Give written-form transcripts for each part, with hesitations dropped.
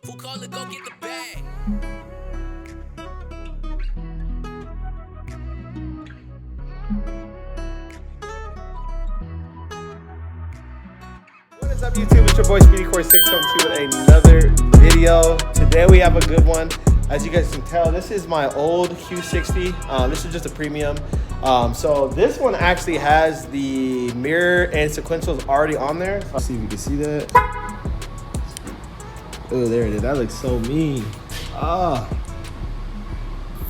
Who call it, go get the bag. What is up, YouTube? It's your boy Speedy Core 6 coming to you with another video. Today we have a good one. As you guys can tell, this is my old Q60. This is just a premium. So this one actually has the mirror and sequentials already on there. Let's see if you can see that. Oh, there it is. That looks so mean. Ah,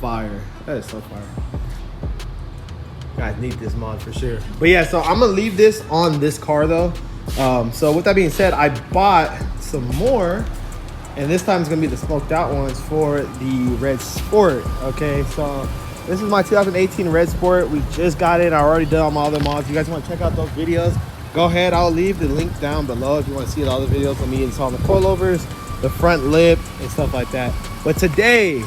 fire. That is so fire. Guys need this mod for sure. But yeah, so I'm gonna leave this on this car though. So with that being said, I bought some more, and this time it's gonna be the smoked out ones for the Red Sport. Okay, so this is my 2018 Red Sport. We just got it. I already done all my other mods. If you guys want to check out those videos, go ahead. I'll leave the link down below if you want to see all the videos of me installing the coilovers, the front lip, and stuff like that. But today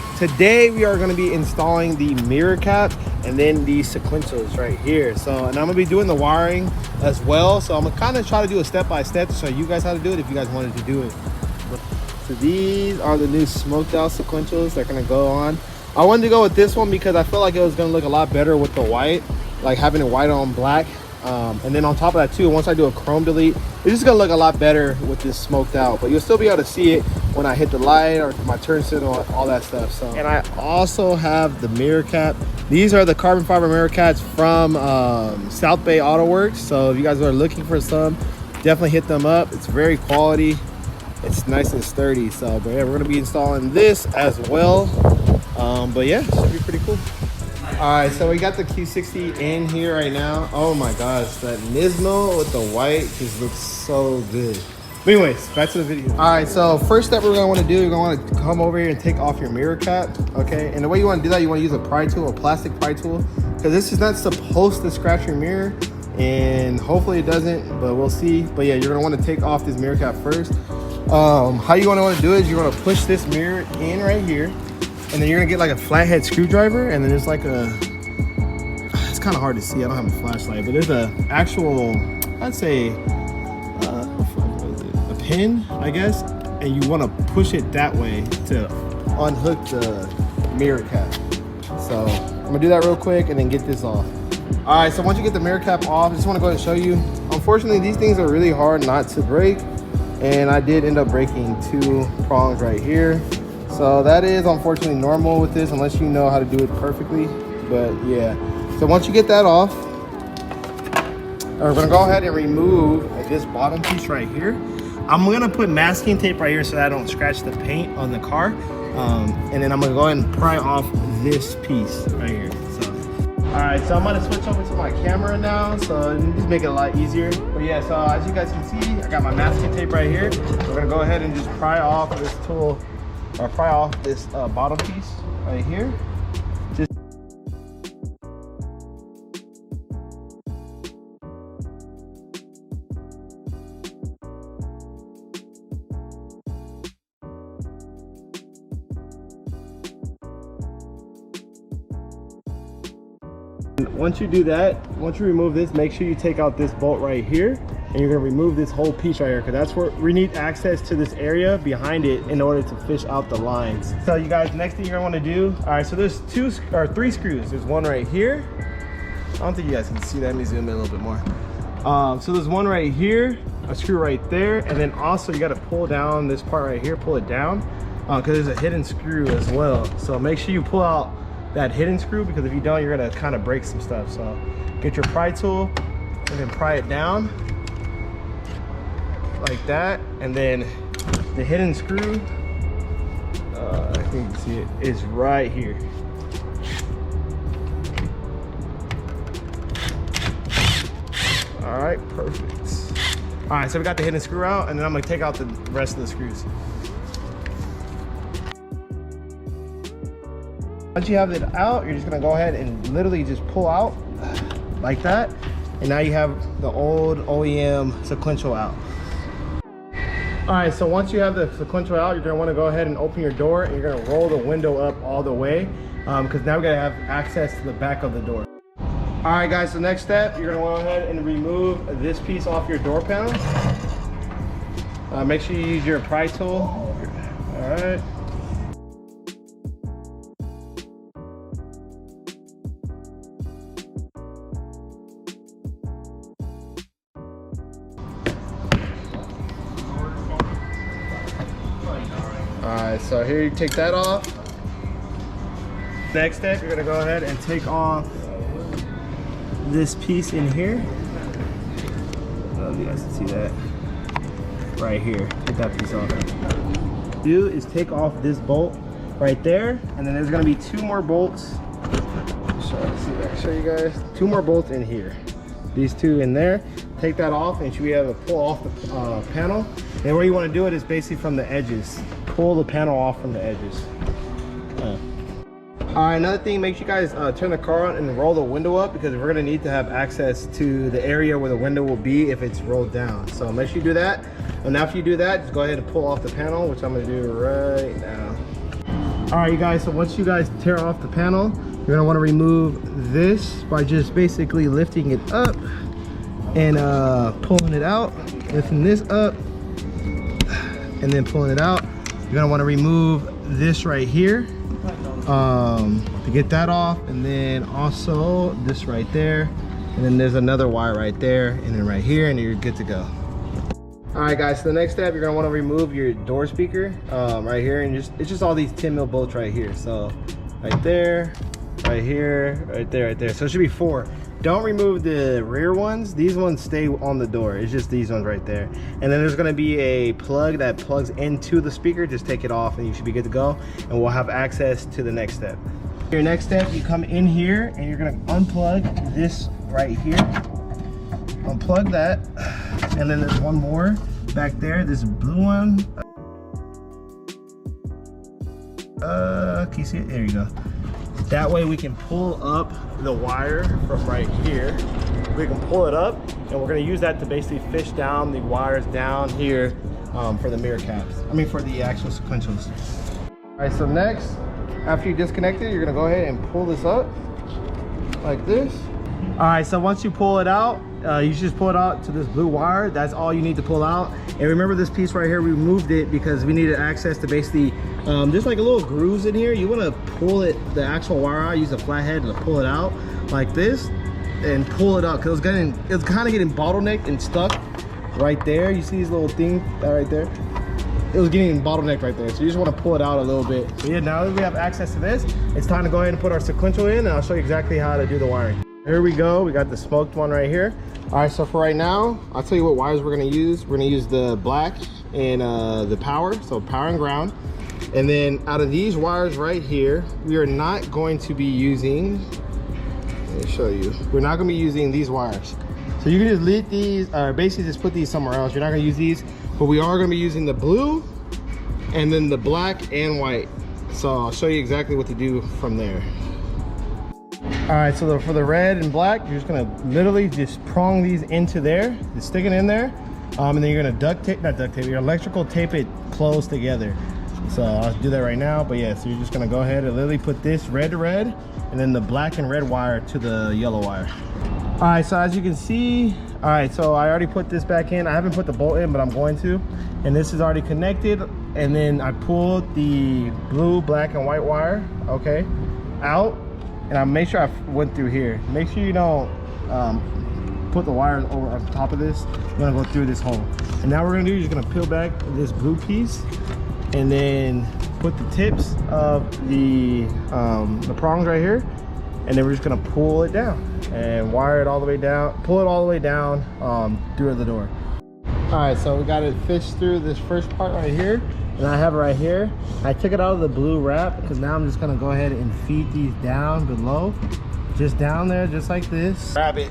we are going to be installing the mirror cap and then the sequentials right here. So, and I'm going to be doing the wiring as well. So I'm going to kind of try to do a step-by-step to show you guys how to do it if you guys wanted to do it. So these are the new smoked out sequentials that are going to go on. I wanted to go with this one because I felt like it was going to look a lot better with the white, like having it white on black. And then on top of that too, once I do a chrome delete, it's just gonna look a lot better with this smoked out, but you'll still be able to see it when I hit the light or my turn signal, all that stuff. So, and I also have the mirror cap. These are the carbon fiber mirror caps from South Bay Auto Works. So if you guys are looking for some, definitely hit them up. It's very quality, it's nice and sturdy. So, but yeah, we're gonna be installing this as well. But yeah, it should be pretty cool. All right, so we got the Q60 in here right now. Oh my gosh, that Nismo with the white just looks so good. But anyways, back to the video. All right, so first step we're gonna wanna do, you're gonna wanna come over here and take off your mirror cap, okay? And the way you wanna do that, you wanna use a pry tool, a plastic pry tool, because this is not supposed to scratch your mirror, and hopefully it doesn't, but we'll see. But yeah, you're gonna wanna take off this mirror cap first. How you wanna do it is you're gonna push this mirror in right here, and then you're gonna get like a flathead screwdriver, and then there's like it's kind of hard to see, I don't have a flashlight, but there's a actual, I'd say, a pin, I guess, and you wanna push it that way to unhook the mirror cap. So I'm gonna do that real quick and then get this off. All right, so once you get the mirror cap off, I just wanna go ahead and show you. Unfortunately, these things are really hard not to break, and I did end up breaking 2 prongs right here. So that is unfortunately normal with this unless you know how to do it perfectly. But yeah, so once you get that off, we're gonna go ahead and remove this bottom piece right here. I'm gonna put masking tape right here so that I don't scratch the paint on the car. And then I'm gonna go ahead and pry off this piece right here. So, all right, so I'm gonna switch over to my camera now, so just make it a lot easier. But yeah, so as you guys can see, I got my masking tape right here. We're gonna go ahead and just pry off this tool, or pry off this bottom piece right here. Just once you do that, once you remove this, make sure you take out this bolt right here, and you're gonna remove this whole piece right here, because that's where we need access to this area behind it in order to fish out the lines. So you guys, next thing you're gonna wanna do, all right, so there's 3 screws. There's one right here. I don't think you guys can see that. Let me zoom in a little bit more. So there's one right here, a screw right there, and then also you gotta pull down this part right here, pull it down, because there's a hidden screw as well. So make sure you pull out that hidden screw, because if you don't, you're gonna kind of break some stuff. So get your pry tool and then pry it down like that, and then the hidden screw, I think you can see it, is right here. All right, perfect. All right, so we got the hidden screw out, and then I'm gonna take out the rest of the screws. Once you have it out, you're just gonna go ahead and literally just pull out like that, and now you have the old OEM sequential out. All right, so once you have the sequential out, you're gonna wanna go ahead and open your door, and you're gonna roll the window up all the way, because now we gotta have access to the back of the door. All right, guys, so next step, you're gonna go ahead and remove this piece off your door panel. Make sure you use your pry tool All right. Alright, so here you take that off. Next step, you're gonna go ahead and take off this piece in here. I don't know if you guys can see that. Right here, take that piece off. What you do is take off this bolt right there, and then there's gonna be 2 more bolts. Show you guys. 2 more bolts in here. These 2 in there. Take that off, and you should be able to pull off the panel. And where you want to do it is basically from the edges. Pull the panel off from the edges. All right, another thing, make sure you guys turn the car on and roll the window up, because we're gonna need to have access to the area where the window will be if it's rolled down. So make sure you do that. And after you do that, just go ahead and pull off the panel, which I'm gonna do right now. All right, you guys, so once you guys tear off the panel, you're gonna wanna remove this by just basically lifting it up and pulling it out, lifting this up and then pulling it out. You're gonna wanna remove this right here to get that off, and then also this right there, and then there's another wire right there, and then right here, and you're good to go. All right, guys, so the next step, you're gonna wanna remove your door speaker right here, and it's just all these 10 mil bolts right here. So right there, right here, right there, right there. So it should be 4. Don't remove the rear ones. These ones stay on the door. It's just these ones right there. And then there's gonna be a plug that plugs into the speaker. Just take it off and you should be good to go. And we'll have access to the next step. Your next step, you come in here and you're gonna unplug this right here. Unplug that. And then there's one more back there, this blue one. Can you see it? There you go. That way we can pull up the wire from right here. We can pull it up, and we're gonna use that to basically fish down the wires down here for the mirror caps. I mean, for the actual sequentials. All right, so next, after you disconnect it, you're gonna go ahead and pull this up like this. All right, so once you pull it out, you should just pull it out to this blue wire. That's all you need to pull out. And remember this piece right here, we removed it because we needed access to basically, there's like a little grooves in here. You wanna pull it, the actual wire out, use a flathead to pull it out like this and pull it up, because it was kind of getting bottlenecked and stuck right there. You see these little things right there? It was getting bottlenecked right there. So you just wanna pull it out a little bit. But yeah, now that we have access to this, it's time to go ahead and put our sequential in, and I'll show you exactly how to do the wiring. Here we go, we got the smoked one right here. All right, so for right now, I'll tell you what wires we're gonna use. We're gonna use the black and the power, so power and ground. And then out of these wires right here, we are not going to be using, let me show you. We're not gonna be using these wires. So you can just leave these, or basically just put these somewhere else. You're not gonna use these, but we are gonna be using the blue and then the black and white. So I'll show you exactly what to do from there. All right, so for the red and black, you're just gonna literally just prong these into there, just stick it in there, and then you're gonna you're electrical tape it closed together. So I'll do that right now, but yeah, so you're just gonna go ahead and literally put this red to red, and then the black and red wire to the yellow wire. All right, so as you can see, all right, so I already put this back in. I haven't put the bolt in, but I'm going to. And this is already connected, and then I pulled the blue, black, and white wire, okay, out. And I make sure I went through here. Make sure you don't put the wires over on top of this. You're gonna go through this hole. And now what we're gonna do is you're gonna peel back this blue piece and then put the tips of the prongs right here. And then we're just gonna pull it down and wire it all the way down, pull it all the way down through the door. All right, so we got it fished through this first part right here. And I have it right here. I took it out of the blue wrap because now I'm just gonna go ahead and feed these down below. Just down there, just like this. Grab it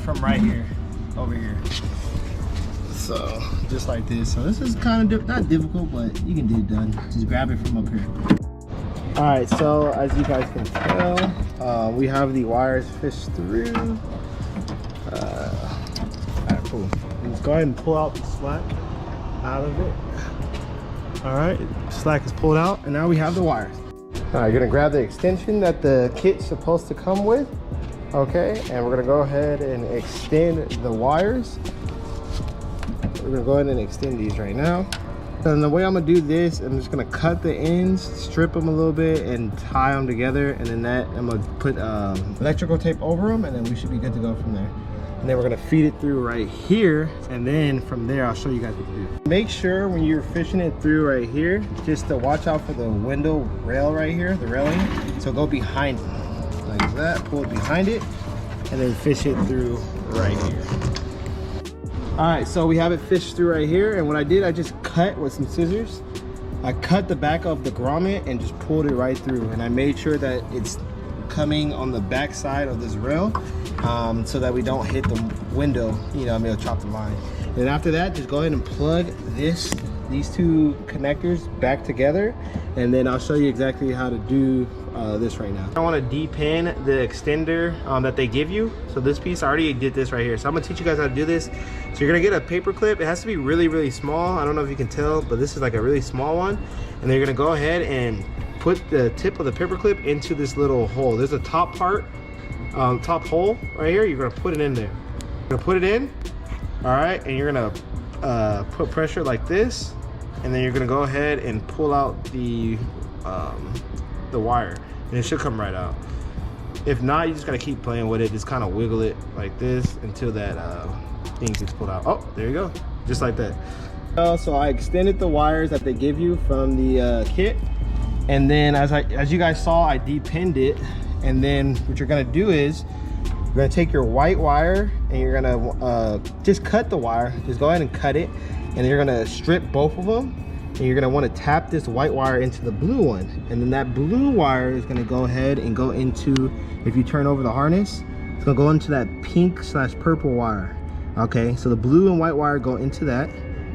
from right here, over here. So, just like this. So this is kind of, not difficult, but you can get it done. Just grab it from up here. All right, so as you guys can tell, we have the wires fished through. All right, cool. Let's go ahead and pull out the slack out of it. All right, slack is pulled out, and now we have the wires. All right, you're gonna grab the extension that the kit's supposed to come with, okay? And we're gonna go ahead and extend the wires. We're gonna go ahead and extend these right now. And the way I'm gonna do this, I'm just gonna cut the ends, strip them a little bit, and tie them together. And then that, I'm gonna put electrical tape over them, and then we should be good to go from there. And then we're gonna feed it through right here, and then from there I'll show you guys what to do. Make sure when you're fishing it through right here, just to watch out for the window rail right here, the railing. So go behind it, like that, pull it behind it, and then fish it through right here. All right, so we have it fished through right here, and what I did, I just cut with some scissors. I cut the back of the grommet and just pulled it right through, and I made sure that it's coming on the back side of this rail, so that we don't hit the window, you know, it'll chop the line. And after that, just go ahead and plug these two connectors back together, and then I'll show you exactly how to do this right now. I want to de-pin the extender that they give you. So this piece, I already did this right here. So I'm gonna teach you guys how to do this. So you're gonna get a paper clip. It has to be really, really small. I don't know if you can tell, but this is like a really small one. And then you're gonna go ahead and put the tip of the paper clip into this little hole. There's a top part, top hole right here. You're gonna put it in there. You're gonna put it in, all right, and you're gonna put pressure like this, and then you're gonna go ahead and pull out the wire, and it should come right out. If not, you just gotta keep playing with it. Just kind of wiggle it like this until that thing gets pulled out. Oh, there you go, just like that. So I extended the wires that they give you from the kit. And then as you guys saw, I de-pinned it. And then what you're gonna do is you're gonna take your white wire and you're gonna just cut the wire. Just go ahead and cut it. And then you're gonna strip both of them. And you're gonna wanna tap this white wire into the blue one. And then that blue wire is gonna go ahead and go into, if you turn over the harness, it's gonna go into that pink/purple wire. Okay, so the blue and white wire go into that.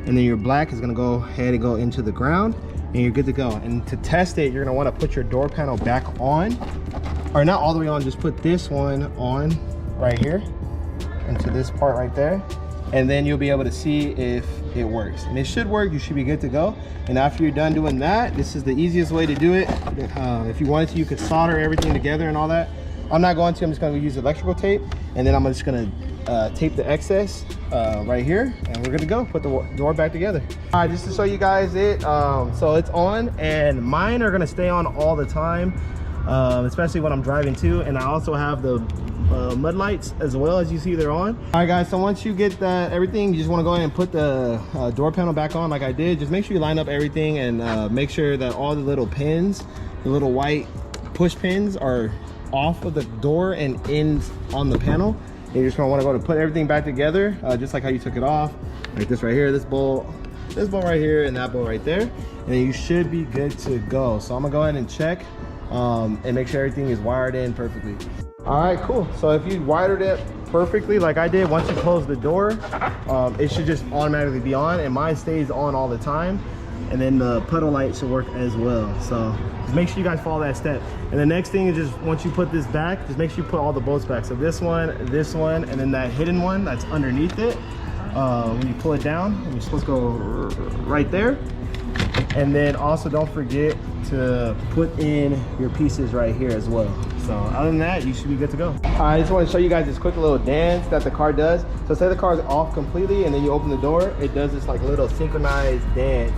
And then your black is gonna go ahead and go into the ground, and you're good to go. And to test it, you're gonna wanna put your door panel back on, or not all the way on, just put this one on right here, into this part right there. And then you'll be able to see if it works. And it should work, you should be good to go. And after you're done doing that, this is the easiest way to do it. If you wanted to, you could solder everything together and all that. I'm not going to, I'm just gonna use electrical tape. And then I'm just gonna tape the excess right here, and we're good to go. Put the door back together. All right, just to show you guys it, so it's on, and mine are gonna stay on all the time, especially when I'm driving too. And I also have the mud lights as well, as you see they're on. All right guys, so once you get that everything, you just want to go ahead and put the door panel back on like I did. Just make sure you line up everything and make sure that all the little pins, the little white push pins, are off of the door and ends on the panel. And you're just gonna want to go to put everything back together, just like how you took it off, like this right here, this bolt right here, and that bolt right there, and then you should be good to go. So I'm gonna go ahead and check and make sure everything is wired in perfectly. All right, cool. So if you wired it perfectly like I did, once you close the door, it should just automatically be on, and mine stays on all the time. And then the puddle light should work as well. So just make sure you guys follow that step. And the next thing is, just once you put this back, just make sure you put all the bolts back. So this one, and then that hidden one that's underneath it. When you pull it down, you're supposed to go right there. And then also don't forget to put in your pieces right here as well. So other than that, you should be good to go. I just want to show you guys this quick little dance that the car does. So say the car is off completely and then you open the door, it does this like little synchronized dance.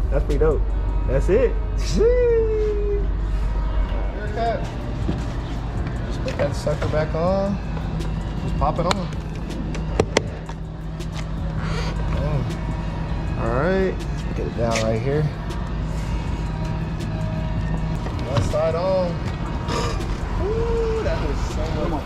That's pretty dope. That's it. Just put that sucker back on. Just pop it on. All right, get it down right here. One side on. Ooh, that was so much.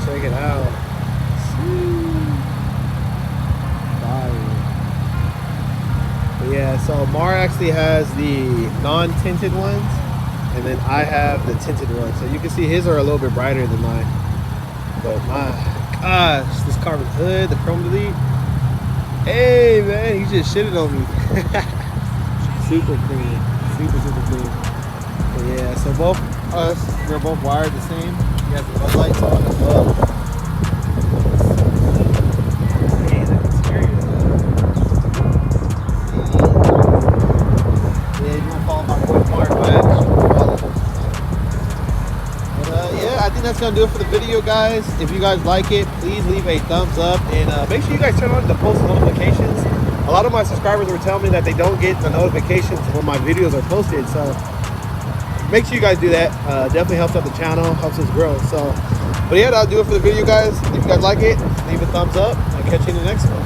Check it out. Yeah, so Mar actually has the non-tinted ones, and then I have the tinted ones. So you can see his are a little bit brighter than mine. But my gosh, this carbon hood, the chrome delete. Hey man, he just shitted on me. Super clean, super clean. But yeah, so both us, we're both wired the same. He has the Bud Lights on as well. Yeah, you want to follow my boy Mark, yeah, I think that's gonna do it for the video, guys. If you guys like it, please leave a thumbs up and make sure you guys turn on the post notifications. A lot of my subscribers were telling me that they don't get the notifications when my videos are posted, so make sure you guys do that. Definitely helps out the channel, helps us grow. So, but yeah, that'll do it for the video, guys. If you guys like it, leave a thumbs up. I'll catch you in the next one.